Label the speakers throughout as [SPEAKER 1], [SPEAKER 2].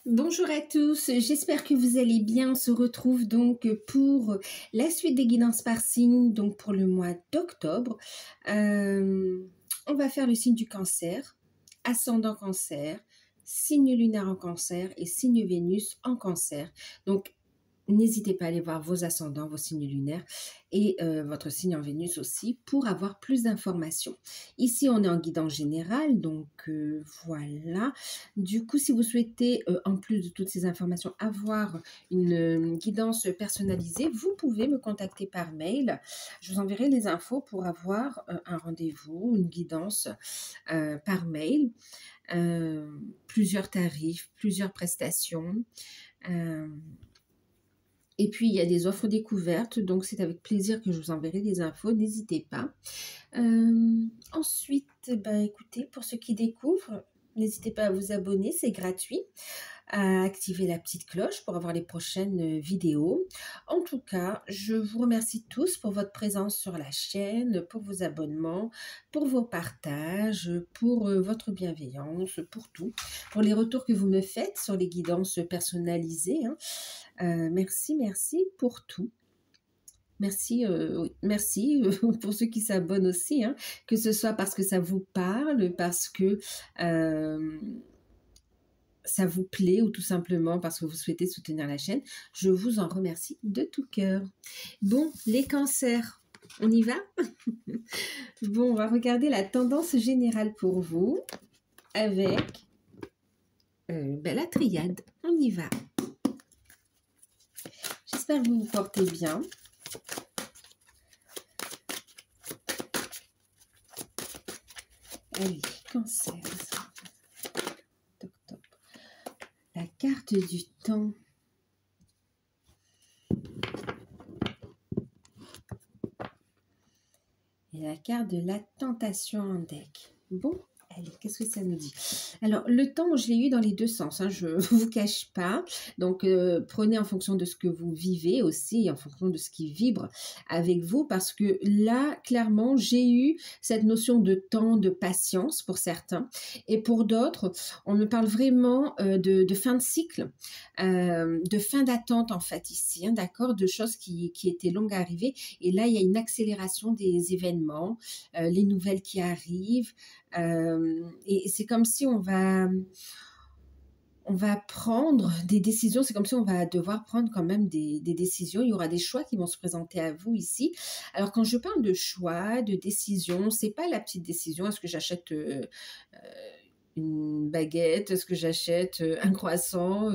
[SPEAKER 1] Bonjour à tous, j'espère que vous allez bien. On se retrouve donc pour la suite des guidances par signe, donc pour le mois d'octobre. On va faire le signe du cancer, ascendant cancer, signe lunaire en cancer et signe Vénus en cancer. Donc n'hésitez pas à aller voir vos ascendants, vos signes lunaires et votre signe en Vénus aussi pour avoir plus d'informations. Ici, on est en guidance générale, donc voilà. Du coup, si vous souhaitez, en plus de toutes ces informations, avoir une guidance personnalisée, vous pouvez me contacter par mail. Je vous enverrai les infos pour avoir un rendez-vous, une guidance par mail. Plusieurs tarifs, plusieurs prestations. Et puis, il y a des offres découvertes, donc c'est avec plaisir que je vous enverrai des infos, n'hésitez pas. Ensuite, écoutez, pour ceux qui découvrent, n'hésitez pas à vous abonner, c'est gratuit, à activer la petite cloche pour avoir les prochaines vidéos. En tout cas, je vous remercie tous pour votre présence sur la chaîne, pour vos abonnements, pour vos partages, pour votre bienveillance, pour tout, pour les retours que vous me faites sur les guidances personnalisées. Merci pour tout. Merci, oui, merci pour ceux qui s'abonnent aussi, hein, que ce soit parce que ça vous parle, parce que ça vous plaît ou tout simplement parce que vous souhaitez soutenir la chaîne. Je vous en remercie de tout cœur. Bon, les cancers, on y va? Bon, on va regarder la tendance générale pour vous avec la triade. On y va. J'espère que vous vous portez bien. Allez, cancer. D'octobre. La carte du temps. Et la carte de la tentation en deck. Bon, allez, qu'est-ce que ça nous dit? Alors, le temps, je l'ai eu dans les deux sens, hein, je ne vous cache pas. Donc, prenez en fonction de ce que vous vivez aussi, en fonction de ce qui vibre avec vous, parce que là, clairement, j'ai eu cette notion de temps, de patience pour certains. Et pour d'autres, on me parle vraiment de fin de cycle, de fin d'attente, en fait, ici, hein, d'accord, de choses qui étaient longues à arriver. Et là, il y a une accélération des événements, les nouvelles qui arrivent, et c'est comme si on va prendre des décisions, c'est comme si on va devoir prendre quand même des décisions, il y aura des choix qui vont se présenter à vous ici. Alors quand je parle de choix, de décision, c'est pas la petite décision, est-ce que j'achète une baguette, est-ce que j'achète un croissant,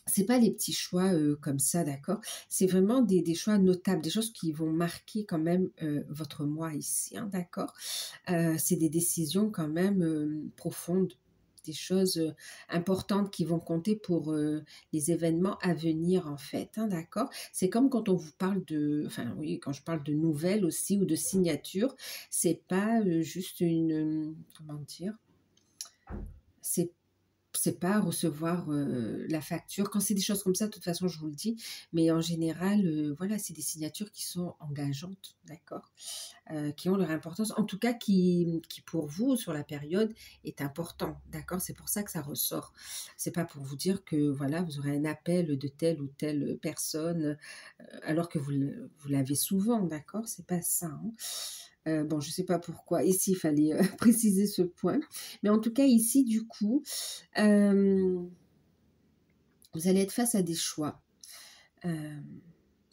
[SPEAKER 1] c'est pas les petits choix comme ça, d'accord? C'est vraiment des choix notables, des choses qui vont marquer quand même votre moi ici, hein, d'accord? C'est des décisions quand même profondes, des choses importantes qui vont compter pour les événements à venir en fait, hein, d'accord? C'est comme quand on vous parle de, enfin oui, quand je parle de nouvelles aussi ou de signatures, c'est pas juste une, comment dire? C'est pas recevoir la facture. Quand c'est des choses comme ça, de toute façon, je vous le dis, mais en général, voilà, c'est des signatures qui sont engageantes, d'accord, qui ont leur importance, en tout cas qui pour vous, sur la période, est important, d'accord. C'est pour ça que ça ressort. C'est pas pour vous dire que, voilà, vous aurez un appel de telle ou telle personne, alors que vous l'avez souvent, d'accord. C'est pas ça, hein. Bon, je ne sais pas pourquoi. Ici, il fallait préciser ce point. Mais en tout cas, ici, du coup, vous allez être face à des choix.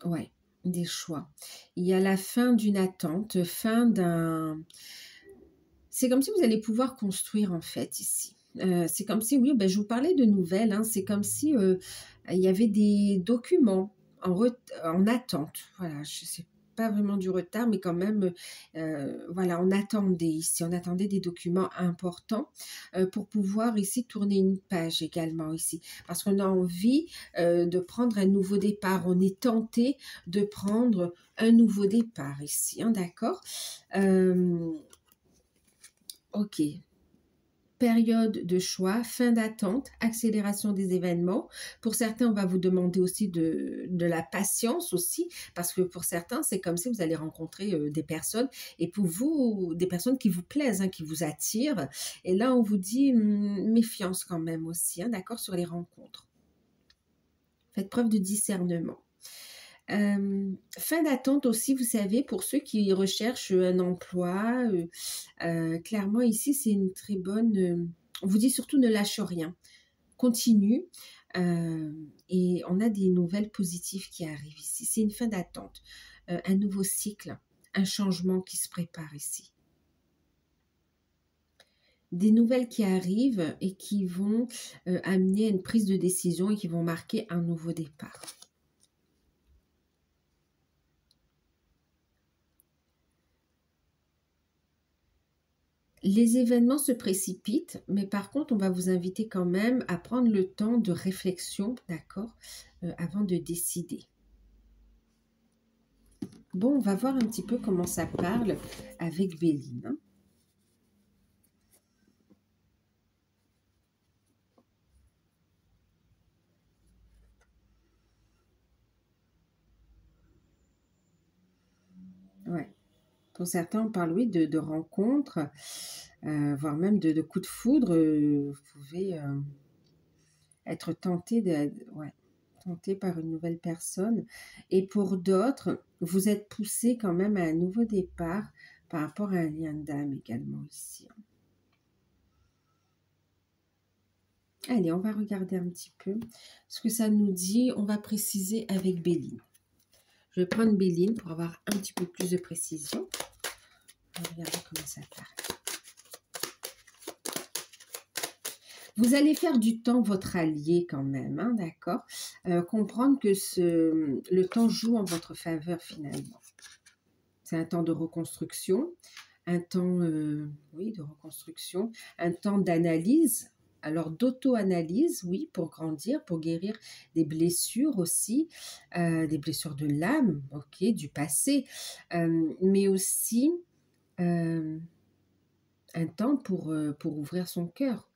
[SPEAKER 1] Ouais, des choix. Il y a la fin d'une attente, fin d'un... C'est comme si vous allez pouvoir construire, en fait, ici. C'est comme si, oui, je vous parlais de nouvelles, hein, c'est comme si il y avait des documents en attente. Voilà, je sais pas vraiment du retard, mais quand même, voilà, on attendait ici, on attendait des documents importants pour pouvoir ici tourner une page également ici, parce qu'on a envie de prendre un nouveau départ, on est tenté de prendre un nouveau départ ici, hein, d'accord. Ok. période de choix, fin d'attente, accélération des événements. Pour certains, on va vous demander aussi de la patience aussi, parce que pour certains, c'est comme si vous allez rencontrer des personnes, et pour vous, des personnes qui vous plaisent, hein, qui vous attirent. Et là, on vous dit méfiance quand même aussi, hein, d'accord, sur les rencontres. Faites preuve de discernement. Fin d'attente aussi, vous savez, pour ceux qui recherchent un emploi, clairement ici c'est une très bonne, on vous dit surtout ne lâche rien, continue, et on a des nouvelles positives qui arrivent ici, c'est une fin d'attente, un nouveau cycle, un changement qui se prépare ici. Des nouvelles qui arrivent et qui vont amener à une prise de décision et qui vont marquer un nouveau départ. Les événements se précipitent, mais par contre, on va vous inviter quand même à prendre le temps de réflexion, d'accord, avant de décider. Bon, on va voir un petit peu comment ça parle avec Béline, hein. Ouais. Pour certains, on parle, oui, de rencontres, voire même de coups de foudre. Vous pouvez être tenté ouais, tenté par une nouvelle personne. Et pour d'autres, vous êtes poussé quand même à un nouveau départ par rapport à un lien d'âme également ici. Allez, on va regarder un petit peu ce que ça nous dit. On va préciser avec Béline. Je vais prendre Béline pour avoir un petit peu plus de précision. On va regarder comment ça parle. Vous allez faire du temps votre allié quand même, hein, d'accord, comprendre que le temps joue en votre faveur finalement. C'est un temps de reconstruction, un temps, oui, de reconstruction, un temps d'analyse. Alors d'auto-analyse, oui, pour grandir, pour guérir des blessures aussi, des blessures de l'âme, ok, du passé, mais aussi un temps pour ouvrir son cœur,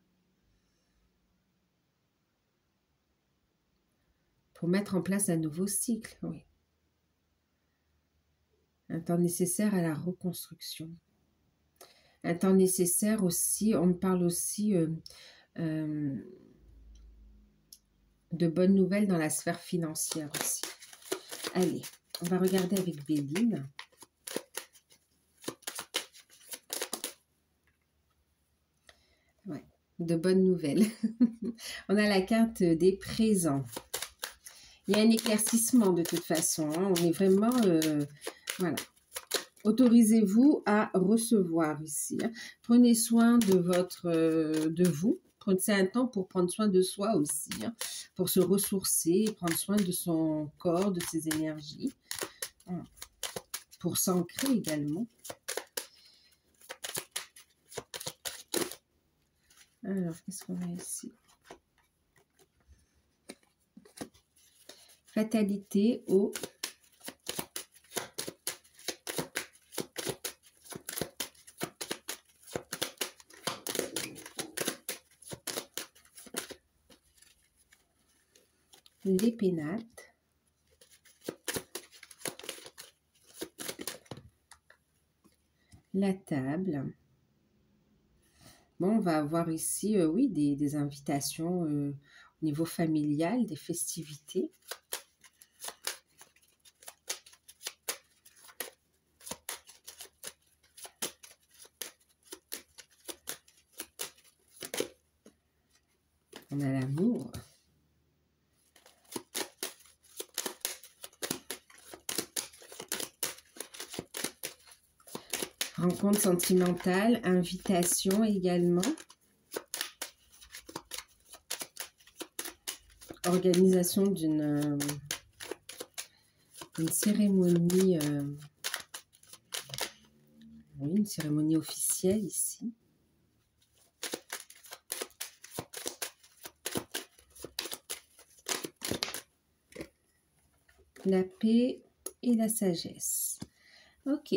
[SPEAKER 1] pour mettre en place un nouveau cycle, oui. Un temps nécessaire à la reconstruction. Un temps nécessaire aussi, on me parle aussi de bonnes nouvelles dans la sphère financière aussi. Allez, on va regarder avec Béline. Ouais, de bonnes nouvelles. On a la carte des présents. Il y a un éclaircissement de toute façon, hein. On est vraiment... voilà. Autorisez-vous à recevoir ici, hein. Prenez soin de vous. Prenez un temps pour prendre soin de soi aussi, hein, pour se ressourcer, prendre soin de son corps, de ses énergies, voilà. Pour s'ancrer également. Alors, qu'est-ce qu'on a ici? Fatalité au... les pénates, la table. Bon, on va avoir ici, oui, des invitations au niveau familial, des festivités. On a l'amour. Rencontre sentimentale, invitation également. Organisation d'une cérémonie, oui, une cérémonie officielle ici. La paix et la sagesse. Ok.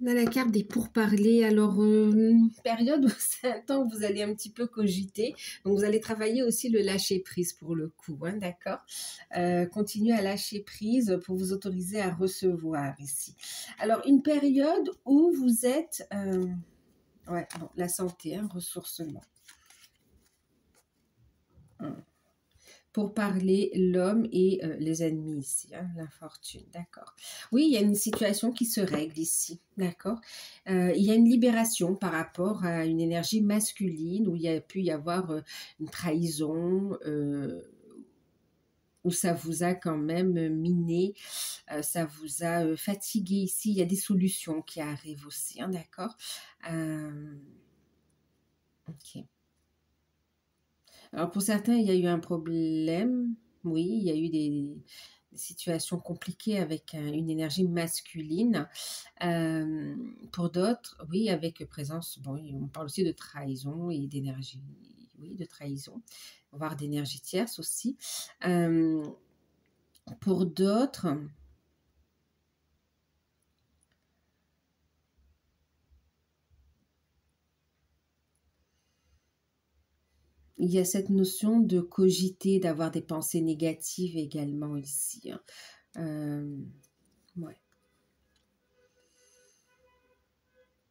[SPEAKER 1] On a la carte des pourparlers. Alors, période où c'est un temps où vous allez un petit peu cogiter. Donc, vous allez travailler aussi le lâcher-prise pour le coup, hein, d'accord. Continuez à lâcher prise pour vous autoriser à recevoir ici. Alors, une période où vous êtes... ouais, bon, la santé, hein, ressourcement. Pour parler l'homme et les ennemis ici, hein, l'infortune, d'accord. Oui, il y a une situation qui se règle ici, d'accord. Il y a une libération par rapport à une énergie masculine où il y a pu y avoir une trahison, où ça vous a quand même miné, ça vous a fatigué ici. Il y a des solutions qui arrivent aussi, hein, d'accord. Ok. Alors pour certains, il y a eu un problème, oui, il y a eu des situations compliquées avec une énergie masculine. Pour d'autres, oui, avec présence, bon, on parle aussi de trahison et d'énergie, oui, de trahison, voire d'énergie tierce aussi. Pour d'autres, il y a cette notion de cogiter, d'avoir des pensées négatives également ici, hein. Ouais.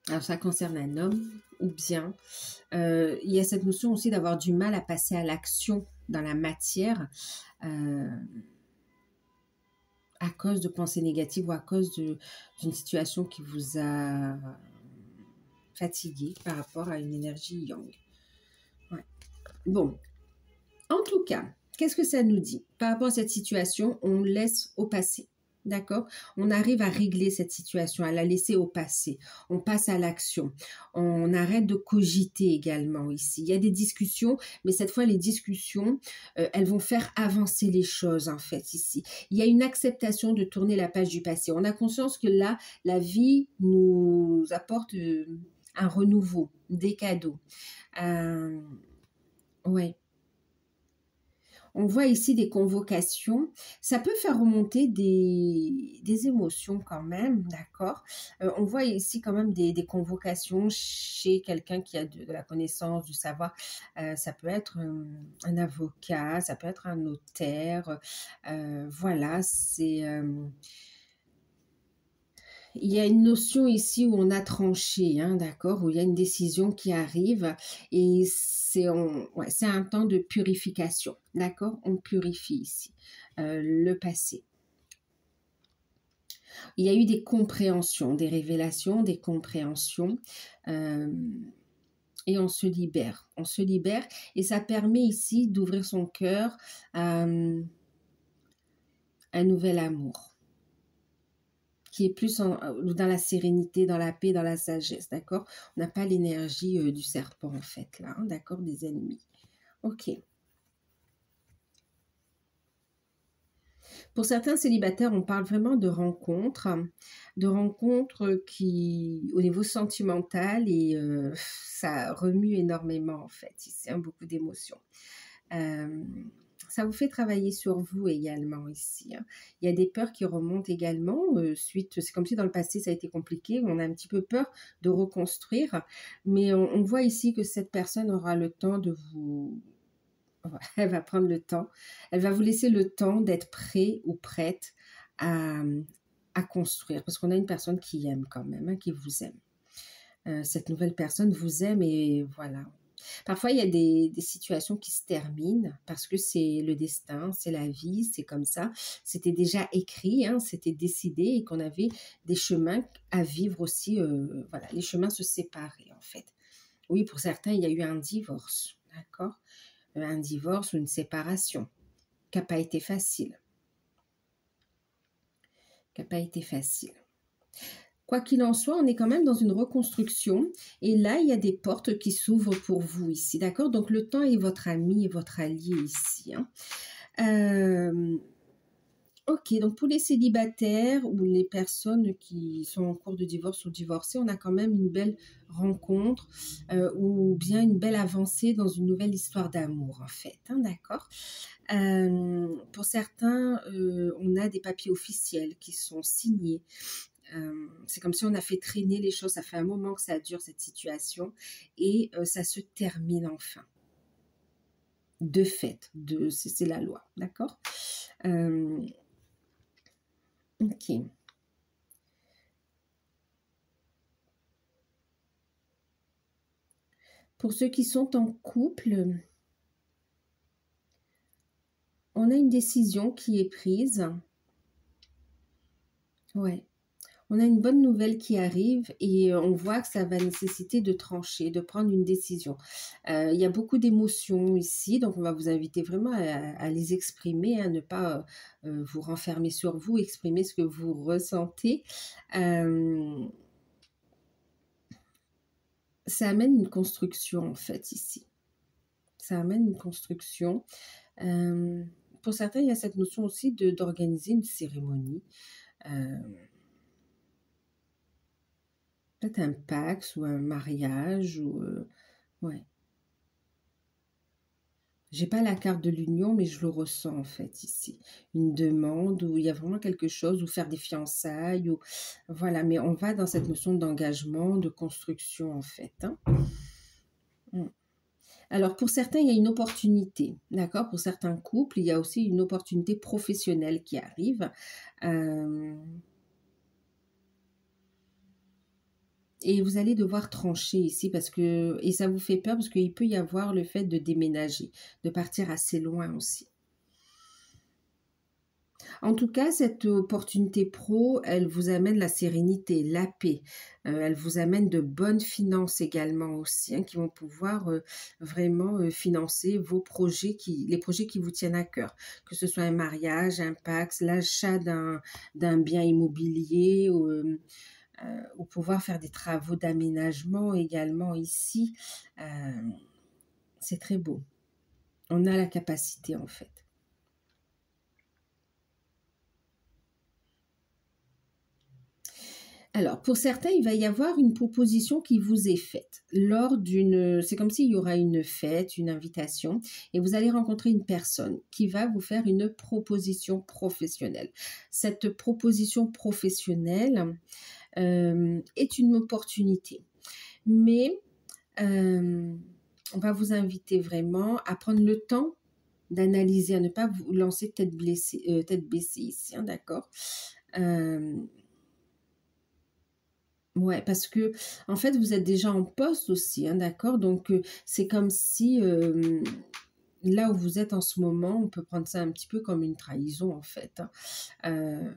[SPEAKER 1] Alors ça concerne un homme ou bien il y a cette notion aussi d'avoir du mal à passer à l'action dans la matière à cause de pensées négatives ou à cause d'une situation qui vous a fatigué par rapport à une énergie yang. Ouais. Bon, en tout cas, qu'est-ce que ça nous dit? Par rapport à cette situation, on laisse au passé. D'accord? On arrive à régler cette situation, à la laisser au passé. On passe à l'action. On arrête de cogiter également ici. Il y a des discussions, mais cette fois, les discussions, elles vont faire avancer les choses en fait ici. Il y a une acceptation de tourner la page du passé. On a conscience que là, la vie nous apporte un renouveau, des cadeaux. Ouais. On voit ici des convocations. Ça peut faire remonter des émotions quand même, d'accord. On voit ici quand même des convocations chez quelqu'un qui a de la connaissance, du savoir. Ça peut être un avocat, ça peut être un notaire. Voilà, c'est... il y a une notion ici où on a tranché, hein, d'accord, où il y a une décision qui arrive et ouais, c'est un temps de purification, d'accord, on purifie ici le passé. Il y a eu des compréhensions, des révélations, des compréhensions et on se libère et ça permet ici d'ouvrir son cœur à un nouvel amour qui est plus dans la sérénité, dans la paix, dans la sagesse, d'accord? On n'a pas l'énergie du serpent, en fait, là, hein, d'accord? Des ennemis. Ok. Pour certains célibataires, on parle vraiment de rencontres qui, au niveau sentimental, et ça remue énormément, en fait, ici, hein, beaucoup d'émotions. Ça vous fait travailler sur vous également ici, hein. Il y a des peurs qui remontent également suite, c'est comme si dans le passé ça a été compliqué, on a un petit peu peur de reconstruire, mais on voit ici que cette personne aura le temps de vous... Elle va prendre le temps, elle va vous laisser le temps d'être prêt ou prête à, à construire, parce qu'on a une personne qui aime quand même, hein, qui vous aime. Cette nouvelle personne vous aime et voilà. Parfois, il y a des situations qui se terminent parce que c'est le destin, c'est la vie, c'est comme ça. C'était déjà écrit, hein, c'était décidé et qu'on avait des chemins à vivre aussi. Voilà, les chemins se séparaient en fait. Oui, pour certains, il y a eu un divorce, d'accord? Un divorce ou une séparation qui n'a pas été facile. Qui n'a pas été facile. Quoi qu'il en soit, on est quand même dans une reconstruction et là, il y a des portes qui s'ouvrent pour vous ici, d'accord? Donc, le temps est votre ami et votre allié ici, hein. Ok, donc pour les célibataires ou les personnes qui sont en cours de divorce ou divorcées, on a quand même une belle rencontre ou bien une belle avancée dans une nouvelle histoire d'amour, en fait, hein, d'accord? Pour certains, on a des papiers officiels qui sont signés. C'est comme si on a fait traîner les choses, ça fait un moment que ça dure cette situation et ça se termine enfin. De fait, c'est la loi, d'accord? Ok. Pour ceux qui sont en couple, on a une décision qui est prise. Ouais. On a une bonne nouvelle qui arrive et on voit que ça va nécessiter de trancher, de prendre une décision. Il y a beaucoup d'émotions ici, donc on va vous inviter vraiment à les exprimer, à ne pas vous renfermer sur vous, exprimer ce que vous ressentez. Ça amène une construction en fait ici. Ça amène une construction. Pour certains, il y a cette notion aussi d'organiser une cérémonie. Peut-être un Pacs ou un mariage ou ouais. J'ai pas la carte de l'union, mais je le ressens en fait ici. Une demande où il y a vraiment quelque chose, ou faire des fiançailles, ou voilà. Mais on va dans cette notion d'engagement, de construction en fait. Hein. Alors pour certains, il y a une opportunité, d'accord? Pour certains couples, il y a aussi une opportunité professionnelle qui arrive. Et vous allez devoir trancher ici parce que, et ça vous fait peur parce qu'il peut y avoir le fait de déménager, de partir assez loin aussi. En tout cas, cette opportunité pro, elle vous amène la sérénité, la paix. Elle vous amène de bonnes finances également aussi, hein, qui vont pouvoir vraiment financer vos projets, les projets qui vous tiennent à cœur. Que ce soit un mariage, un Pacs, l'achat d'un bien immobilier, ou pouvoir faire des travaux d'aménagement également ici. C'est très beau. On a la capacité en fait. Alors, pour certains, il va y avoir une proposition qui vous est faite lors d'une... C'est comme s'il y aura une fête, une invitation, et vous allez rencontrer une personne qui va vous faire une proposition professionnelle. Cette proposition professionnelle est une opportunité. Mais on va vous inviter vraiment à prendre le temps d'analyser, à ne pas vous lancer tête baissée ici, hein, d'accord? Ouais, parce que en fait, vous êtes déjà en poste aussi, hein, d'accord? Donc, c'est comme si là où vous êtes en ce moment, on peut prendre ça un petit peu comme une trahison, en fait. Hein.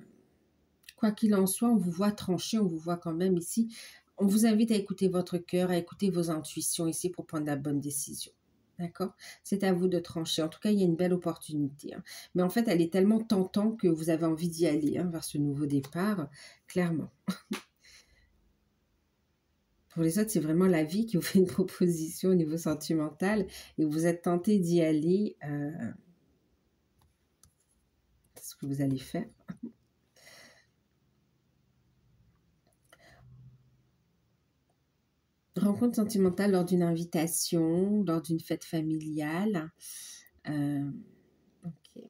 [SPEAKER 1] Quoi qu'il en soit, on vous voit trancher, on vous voit quand même ici. On vous invite à écouter votre cœur, à écouter vos intuitions ici pour prendre la bonne décision. D'accord? C'est à vous de trancher. En tout cas, il y a une belle opportunité. Hein. Mais en fait, elle est tellement tentante que vous avez envie d'y aller hein, vers ce nouveau départ, clairement. Pour les autres, c'est vraiment la vie qui vous fait une proposition au niveau sentimental et vous êtes tenté d'y aller. C'est ce que vous allez faire. Rencontre sentimentale lors d'une invitation, lors d'une fête familiale. Ok.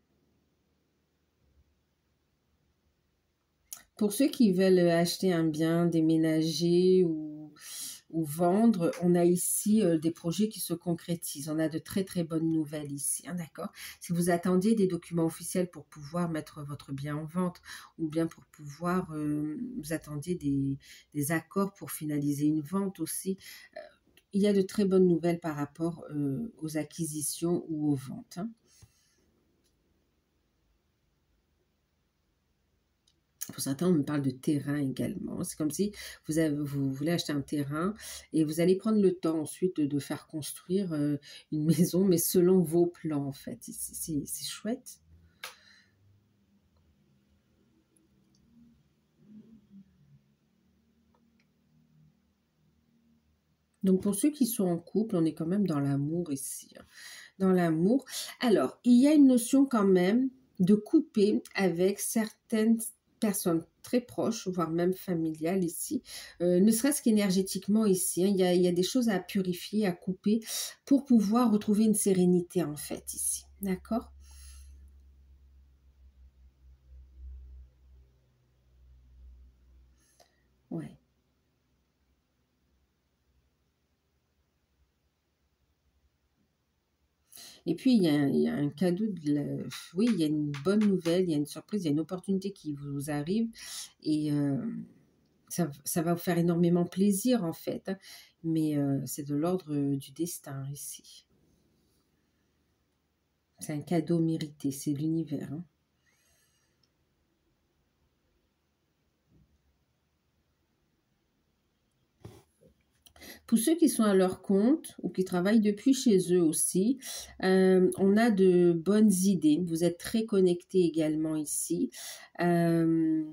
[SPEAKER 1] Pour ceux qui veulent acheter un bien, déménager ou vendre, on a ici des projets qui se concrétisent. On a de très très bonnes nouvelles ici, hein, d'accord? Si vous attendiez des documents officiels pour pouvoir mettre votre bien en vente ou bien pour pouvoir, vous attendiez des accords pour finaliser une vente aussi, il y a de très bonnes nouvelles par rapport aux acquisitions ou aux ventes. Hein. Pour certains, on me parle de terrain également. C'est comme si vous voulez acheter un terrain et vous allez prendre le temps ensuite de faire construire une maison, mais selon vos plans en fait. C'est chouette. Donc pour ceux qui sont en couple, on est quand même dans l'amour ici. Hein. Dans l'amour. Alors, il y a une notion quand même de couper avec certaines personnes très proches, voire même familiales ici, ne serait-ce qu'énergétiquement ici. Hein, il y a des choses à purifier, à couper pour pouvoir retrouver une sérénité en fait ici. D'accord? Ouais. Et puis, il y a un cadeau oui, il y a une bonne nouvelle, il y a une surprise, il y a une opportunité qui vous arrive et ça va vous faire énormément plaisir, en fait, hein. Mais c'est de l'ordre, du destin, ici. C'est un cadeau mérité, c'est l'univers, hein. Pour ceux qui sont à leur compte ou qui travaillent depuis chez eux aussi, on a de bonnes idées. Vous êtes très connectés également ici. Hem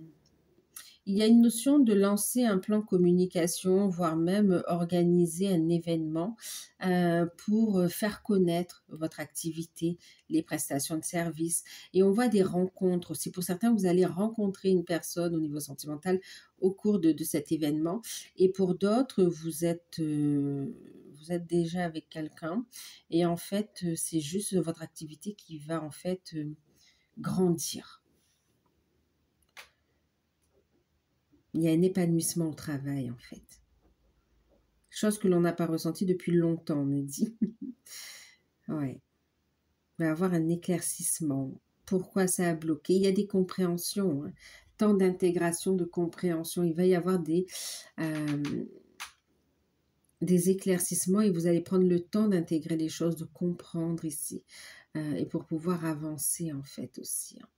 [SPEAKER 1] Il y a une notion de lancer un plan de communication, voire même organiser un événement pour faire connaître votre activité, les prestations de services. Et on voit des rencontres aussi. Pour certains, vous allez rencontrer une personne au niveau sentimental au cours de cet événement. Et pour d'autres, vous êtes déjà avec quelqu'un. Et en fait, c'est juste votre activité qui va en fait grandir. Il y a un épanouissement au travail, en fait. Chose que l'on n'a pas ressentie depuis longtemps, on me dit. Ouais. Il va y avoir un éclaircissement. Pourquoi ça a bloqué? Il y a des compréhensions, hein. Tant d'intégration, de compréhension. Il va y avoir euh, des éclaircissements et vous allez prendre le temps d'intégrer les choses, de comprendre ici. Et pour pouvoir avancer, en fait, aussi, hein.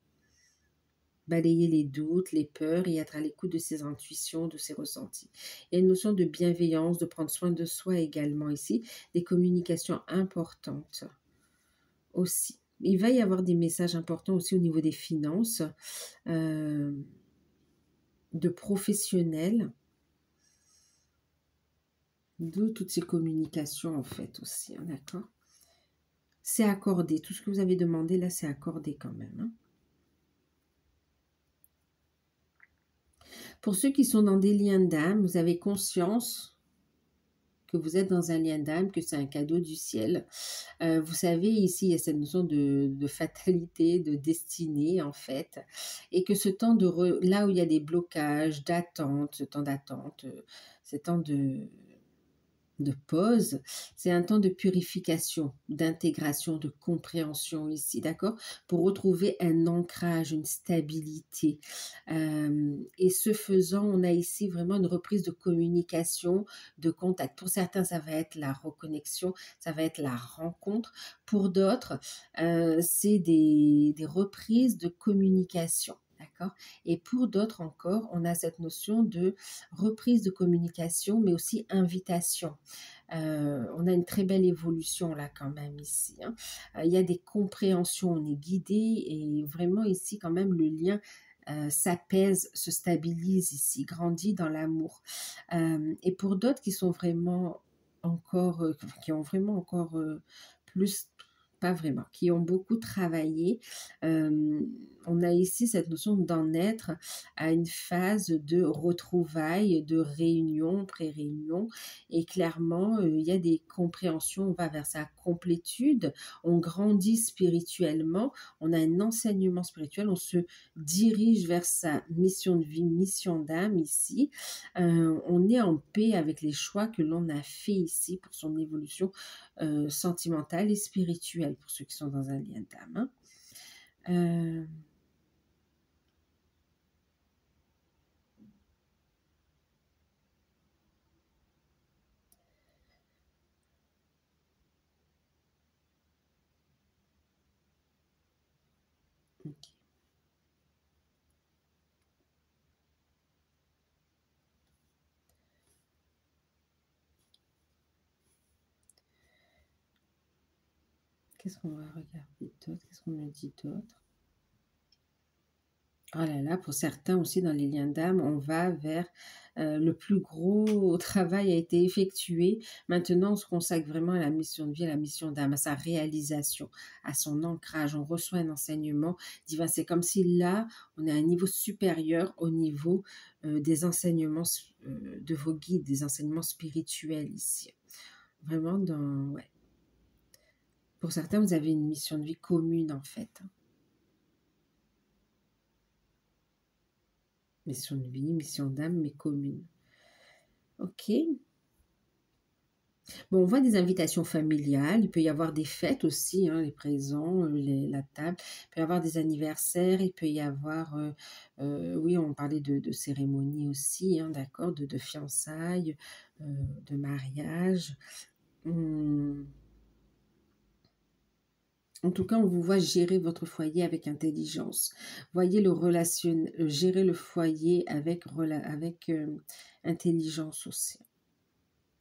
[SPEAKER 1] Balayer les doutes, les peurs et être à l'écoute de ses intuitions, de ses ressentis. Il y a une notion de bienveillance, de prendre soin de soi également ici, des communications importantes aussi. Il va y avoir des messages importants aussi au niveau des finances, euh, de professionnels, de toutes ces communications en fait aussi, hein, d'accord? C'est accordé, tout ce que vous avez demandé là, c'est accordé quand même, hein. Pour ceux qui sont dans des liens d'âme, vous avez conscience que vous êtes dans un lien d'âme, que c'est un cadeau du ciel. Vous savez, ici, il y a cette notion de fatalité, de destinée, en fait, et que ce temps là où il y a des blocages, d'attente, ce temps d'attente, ce temps de pause, c'est un temps de purification, d'intégration, de compréhension ici, d'accord? Pour retrouver un ancrage, une stabilité. Et ce faisant, on a ici vraiment une reprise de communication, de contact. Pour certains, ça va être la reconnexion, ça va être la rencontre. Pour d'autres, c'est des reprises de communication. D'accord? Et pour d'autres encore, on a cette notion de reprise de communication, mais aussi invitation. On a une très belle évolution là quand même ici, hein. Il y a des compréhensions, on est guidé et vraiment ici quand même le lien s'apaise, se stabilise ici, grandit dans l'amour. Et pour d'autres qui sont vraiment encore, qui ont vraiment encore plus, pas vraiment, qui ont beaucoup travaillé, euh, on a ici cette notion d'en être à une phase de retrouvailles, de réunion, pré-réunion. Et clairement, il y a des compréhensions, on va vers sa complétude, on grandit spirituellement, on a un enseignement spirituel, on se dirige vers sa mission de vie, mission d'âme ici. On est en paix avec les choix que l'on a fait ici pour son évolution sentimentale et spirituelle, pour ceux qui sont dans un lien d'âme, hein. Euh, ok. Qu'est-ce qu'on va regarder d'autre? Qu'est-ce qu'on me dit d'autre? Oh là là, pour certains aussi dans les liens d'âme, on va vers le plus gros travail a été effectué. Maintenant, on se consacre vraiment à la mission de vie, à la mission d'âme, à sa réalisation, à son ancrage. On reçoit un enseignement divin. C'est comme si là, on est à un niveau supérieur au niveau des enseignements de vos guides, des enseignements spirituels ici. Vraiment ouais. Pour certains, vous avez une mission de vie commune en fait, hein. mission de vie, mission d'âme, mais commune. Ok. Bon, on voit des invitations familiales, il peut y avoir des fêtes aussi, hein, les présents, la table, il peut y avoir des anniversaires, il peut y avoir, oui, on parlait de cérémonies aussi, hein, d'accord, de fiançailles, de mariage. Hum, En tout cas, on vous voit gérer votre foyer avec intelligence. Voyez gérer le foyer avec, intelligence aussi,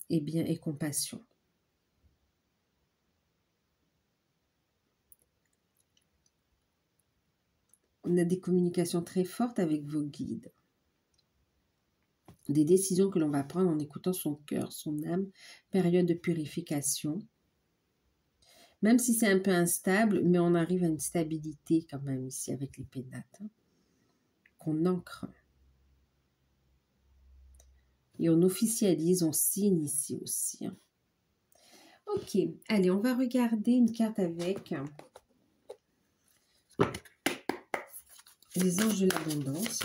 [SPEAKER 1] et bien, et compassion. On a des communications très fortes avec vos guides. Des décisions que l'on va prendre en écoutant son cœur, son âme, période de purification. Même si c'est un peu instable, mais on arrive à une stabilité quand même ici avec les pénates, hein, qu'on ancre. Et on officialise, on signe ici aussi. Hein. Ok, allez, on va regarder une carte avec les anges de l'abondance.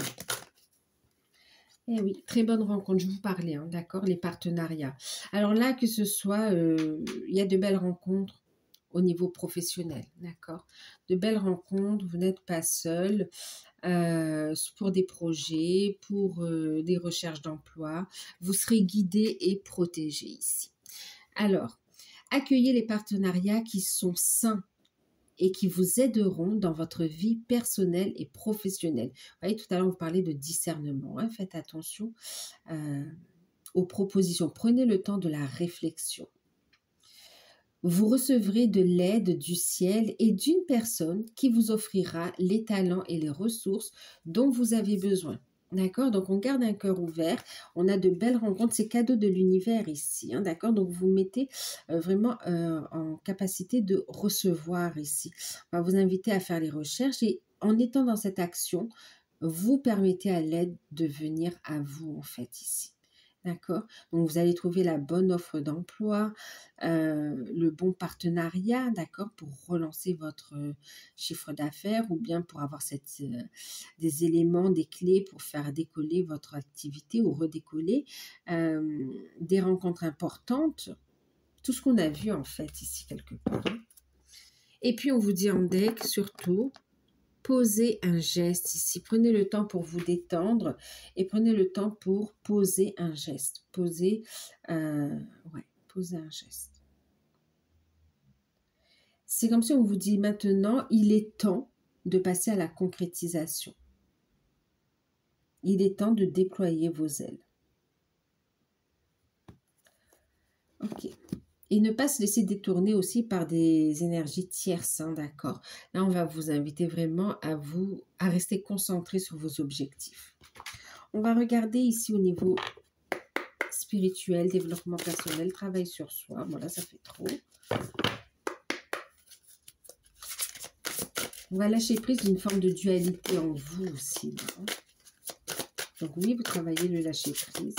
[SPEAKER 1] Eh oui, très bonne rencontre, je vous parlais, hein, d'accord, les partenariats. Alors là, que ce soit, il y a de belles rencontres au niveau professionnel, d'accord. De belles rencontres, vous n'êtes pas seul pour des projets, pour des recherches d'emploi. Vous serez guidé et protégé ici. Alors, accueillez les partenariats qui sont sains et qui vous aideront dans votre vie personnelle et professionnelle. Vous voyez, tout à l'heure, on parlait de discernement. Hein, faites attention aux propositions. Prenez le temps de la réflexion. Vous recevrez de l'aide du ciel et d'une personne qui vous offrira les talents et les ressources dont vous avez besoin. D'accord? Donc, on garde un cœur ouvert. On a de belles rencontres. C'est cadeau de l'univers ici. Hein, d'accord? Donc, vous mettez vraiment en capacité de recevoir ici. On va vous inviter à faire les recherches et en étant dans cette action, vous permettez à l'aide de venir à vous, en fait, ici. D'accord? Donc, vous allez trouver la bonne offre d'emploi, le bon partenariat, d'accord, pour relancer votre chiffre d'affaires ou bien pour avoir des éléments, des clés pour faire décoller votre activité ou redécoller, des rencontres importantes, tout ce qu'on a vu en fait ici quelque part. Et puis, on vous dit en deck, surtout, posez un geste ici. Prenez le temps pour vous détendre et prenez le temps pour poser un geste. Posez un geste. C'est comme si on vous dit maintenant, il est temps de passer à la concrétisation. Il est temps de déployer vos ailes. Ok. Et ne pas se laisser détourner aussi par des énergies tierces, hein, d'accord? Là, on va vous inviter vraiment à rester concentré sur vos objectifs. On va regarder ici au niveau spirituel, développement personnel, travail sur soi. Bon, là, ça fait trop. On va lâcher prise d'une forme de dualité en vous aussi. Là. Donc oui, vous travaillez le lâcher prise.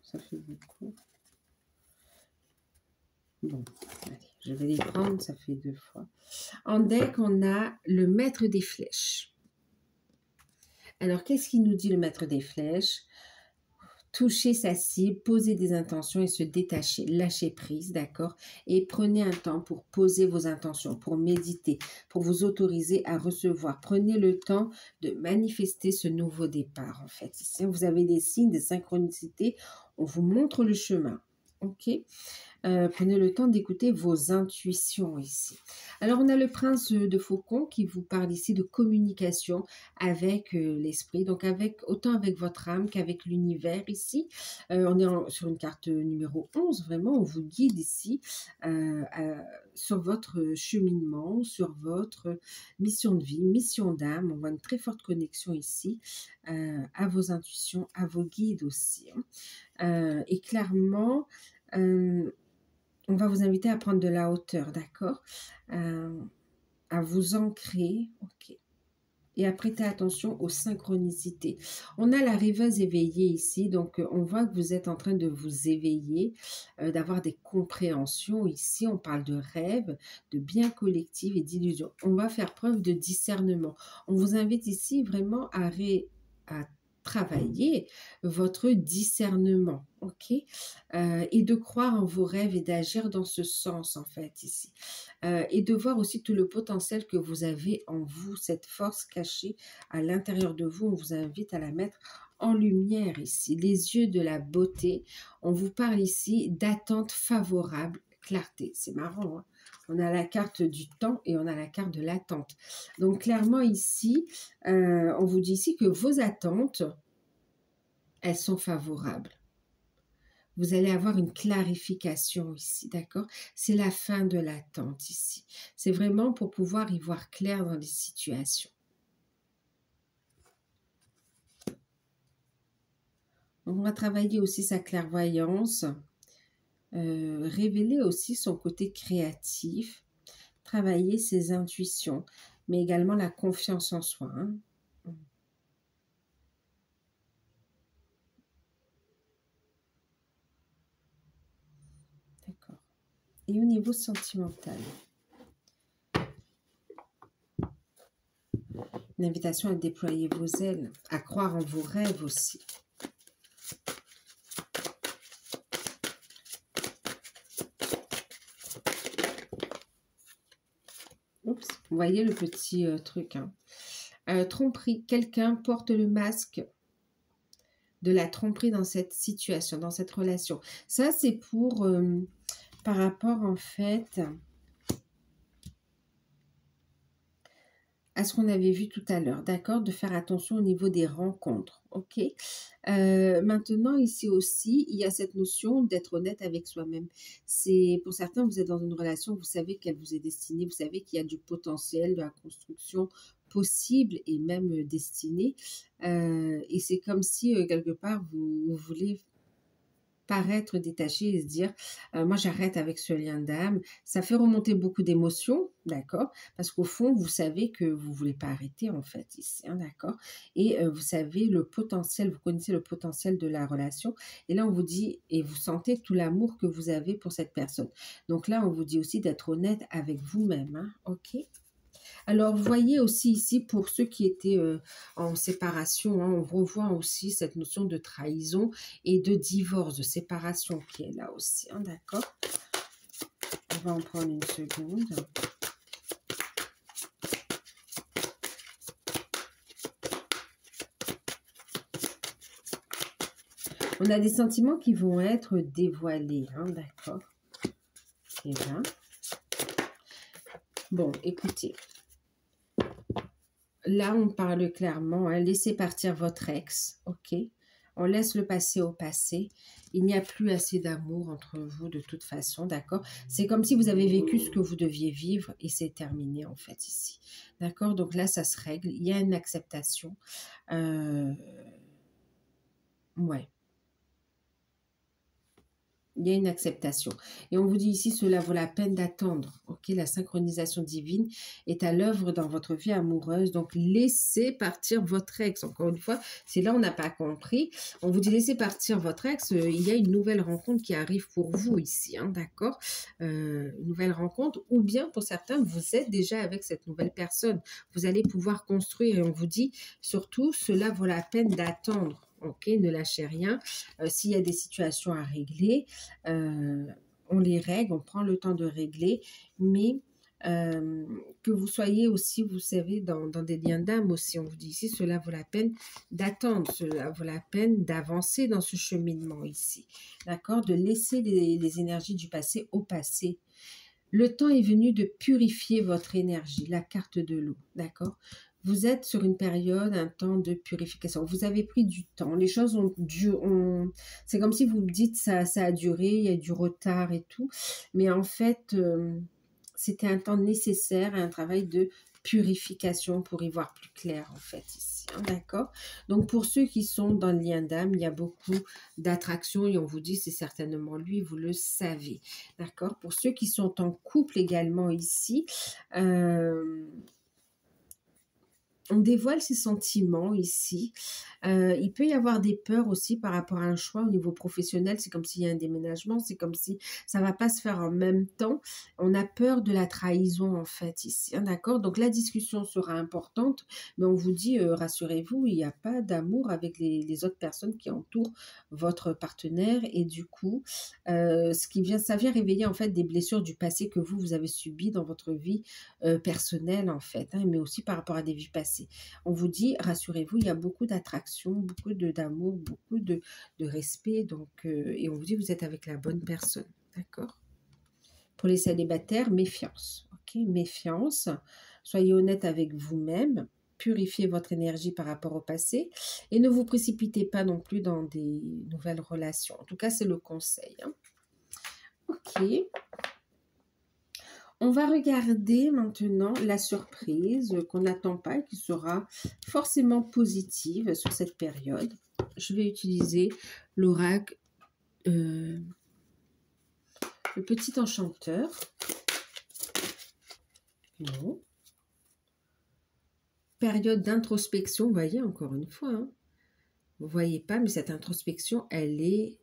[SPEAKER 1] Ça fait beaucoup. Bon, allez, je vais les prendre, ça fait 2 fois. En deck, on a le maître des flèches. Alors, qu'est-ce qu'il nous dit le maître des flèches? Toucher sa cible, poser des intentions et se détacher, lâcher prise, d'accord? Et prenez un temps pour poser vos intentions, pour méditer, pour vous autoriser à recevoir. Prenez le temps de manifester ce nouveau départ, en fait. Ici, vous avez des signes, des synchronicités, on vous montre le chemin, ok? Prenez le temps d'écouter vos intuitions ici. Alors, on a le prince de Faucon qui vous parle ici de communication avec l'esprit, donc autant avec votre âme qu'avec l'univers ici. On est sur une carte numéro 11, vraiment, on vous guide ici sur votre cheminement, sur votre mission de vie, mission d'âme. On voit une très forte connexion ici à vos intuitions, à vos guides aussi. Hein. Et clairement, on va vous inviter à prendre de la hauteur, d'accord? À vous ancrer, ok. et à prêter attention aux synchronicités. On a la rêveuse éveillée ici, donc on voit que vous êtes en train de vous éveiller, d'avoir des compréhensions. Ici, on parle de rêve, de bien collectif et d'illusion. On va faire preuve de discernement. On vous invite ici vraiment à travailler votre discernement, ok? Et de croire en vos rêves et d'agir dans ce sens, en fait, ici. Et de voir aussi tout le potentiel que vous avez en vous, cette force cachée à l'intérieur de vous. On vous invite à la mettre en lumière ici. Les yeux de la beauté. On vous parle ici d'attente favorable, clarté. C'est marrant, hein? On a la carte du temps et on a la carte de l'attente. Donc clairement ici, on vous dit ici que vos attentes, elles sont favorables. Vous allez avoir une clarification ici, d'accord? C'est la fin de l'attente ici. C'est vraiment pour pouvoir y voir clair dans les situations. On va travailler aussi sa clairvoyance, révéler aussi son côté créatif, travailler ses intuitions, mais également la confiance en soi, hein. D'accord. Et au niveau sentimental, une invitation à déployer vos ailes, à croire en vos rêves aussi. Oups, vous voyez le petit truc, hein. Tromperie, quelqu'un porte le masque de la tromperie dans cette situation, dans cette relation. Ça, c'est pour, par rapport en fait à ce qu'on avait vu tout à l'heure, d'accord? De faire attention au niveau des rencontres, ok? Maintenant, ici aussi, il y a cette notion d'être honnête avec soi-même. C'est pour certains, vous êtes dans une relation, vous savez qu'elle vous est destinée, vous savez qu'il y a du potentiel, de la construction possible et même destinée. Et c'est comme si, quelque part, vous voulez paraître détaché et se dire moi j'arrête avec ce lien d'âme. Ça fait remonter beaucoup d'émotions, d'accord, parce qu'au fond vous savez que vous voulez pas arrêter en fait ici, hein, d'accord, et vous savez le potentiel, vous connaissez le potentiel de la relation, et là on vous dit, et vous sentez tout l'amour que vous avez pour cette personne. Donc là on vous dit aussi d'être honnête avec vous-même, hein, ok. Alors, voyez aussi ici, pour ceux qui étaient en séparation, hein, on revoit aussi cette notion de trahison et de divorce, de séparation qui est là aussi, hein, d'accord? On va en prendre une seconde. On a des sentiments qui vont être dévoilés, hein, d'accord? Et bien. Bon, écoutez. Là, on parle clairement, hein, laissez partir votre ex, ok? On laisse le passé au passé. Il n'y a plus assez d'amour entre vous de toute façon, d'accord? C'est comme si vous avez vécu ce que vous deviez vivre et c'est terminé en fait ici. D'accord? Donc là, ça se règle. Il y a une acceptation. Ouais. Il y a une acceptation. Et on vous dit ici, cela vaut la peine d'attendre. Ok, la synchronisation divine est à l'œuvre dans votre vie amoureuse. Donc, laissez partir votre ex. Encore une fois, c'est là on n'a pas compris. On vous dit, laissez partir votre ex. Il y a une nouvelle rencontre qui arrive pour vous ici. Hein, d'accord, une nouvelle rencontre. Ou bien, pour certains, vous êtes déjà avec cette nouvelle personne. Vous allez pouvoir construire. Et on vous dit, surtout, cela vaut la peine d'attendre. Ok, ne lâchez rien. S'il y a des situations à régler, on les règle, on prend le temps de régler, mais que vous soyez aussi, vous savez, dans des liens d'âme aussi, on vous dit ici, cela vaut la peine d'attendre, cela vaut la peine d'avancer dans ce cheminement ici, d'accord, de laisser les énergies du passé au passé. Le temps est venu de purifier votre énergie, la carte de l'eau, d'accord? Vous êtes sur une période, un temps de purification. Vous avez pris du temps. Les choses ont dû... C'est comme si vous me dites ça a duré, il y a du retard et tout. Mais en fait, c'était un temps nécessaire, un travail de purification pour y voir plus clair en fait ici. Hein, d'accord? Donc pour ceux qui sont dans le lien d'âme, il y a beaucoup d'attraction et on vous dit c'est certainement lui, vous le savez. D'accord? Pour ceux qui sont en couple également ici, on dévoile ses sentiments ici. Il peut y avoir des peurs aussi par rapport à un choix au niveau professionnel. C'est comme s'il y a un déménagement, c'est comme si ça ne va pas se faire en même temps. On a peur de la trahison en fait ici, hein, d'accord? Donc la discussion sera importante, mais on vous dit, rassurez-vous, il n'y a pas d'amour avec les autres personnes qui entourent votre partenaire et du coup, ça vient réveiller en fait des blessures du passé que vous avez subies dans votre vie personnelle en fait, hein, mais aussi par rapport à des vies passées. On vous dit, rassurez-vous, il y a beaucoup d'attraction, beaucoup d'amour, beaucoup de respect, donc, et on vous dit, vous êtes avec la bonne personne, d'accord? Pour les célibataires, méfiance, ok? Méfiance, soyez honnête avec vous-même, purifiez votre énergie par rapport au passé et ne vous précipitez pas non plus dans des nouvelles relations. En tout cas, c'est le conseil, hein. Ok. On va regarder maintenant la surprise qu'on n'attend pas et qui sera forcément positive sur cette période. Je vais utiliser l'oracle, le petit enchanteur. Non. Période d'introspection, vous voyez encore une fois, hein. Vous ne voyez pas, mais cette introspection, elle est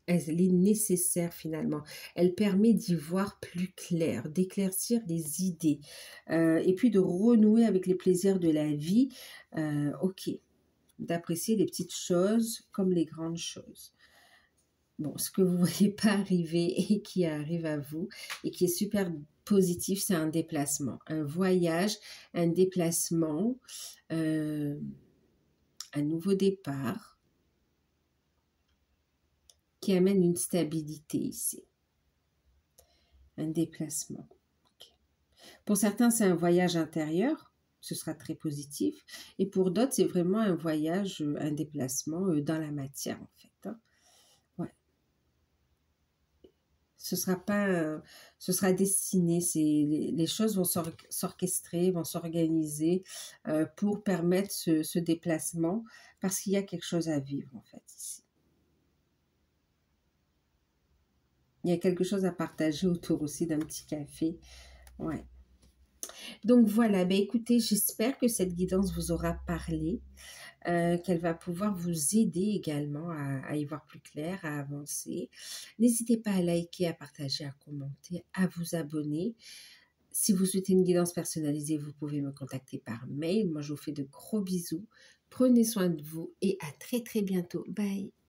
[SPEAKER 1] nécessaire finalement. Elle permet d'y voir plus clair, d'éclaircir des idées et puis de renouer avec les plaisirs de la vie. Ok, d'apprécier les petites choses comme les grandes choses. Bon, ce que vous ne voyez pas arriver et qui arrive à vous et qui est super positif, c'est un déplacement, un voyage, un déplacement, un nouveau départ qui amène une stabilité ici. Un déplacement. Okay. Pour certains, c'est un voyage intérieur, ce sera très positif. Et pour d'autres, c'est vraiment un voyage, un déplacement dans la matière, en fait. Hein. Ouais. Ce sera destiné, les choses vont s'orchestrer, vont s'organiser pour permettre ce déplacement, parce qu'il y a quelque chose à vivre, en fait, ici. Il y a quelque chose à partager autour aussi d'un petit café. Ouais. Donc voilà, ben écoutez, j'espère que cette guidance vous aura parlé, qu'elle va pouvoir vous aider également à y voir plus clair, à avancer. N'hésitez pas à liker, à partager, à commenter, à vous abonner. Si vous souhaitez une guidance personnalisée, vous pouvez me contacter par mail. Moi, je vous fais de gros bisous. Prenez soin de vous et à très très bientôt. Bye.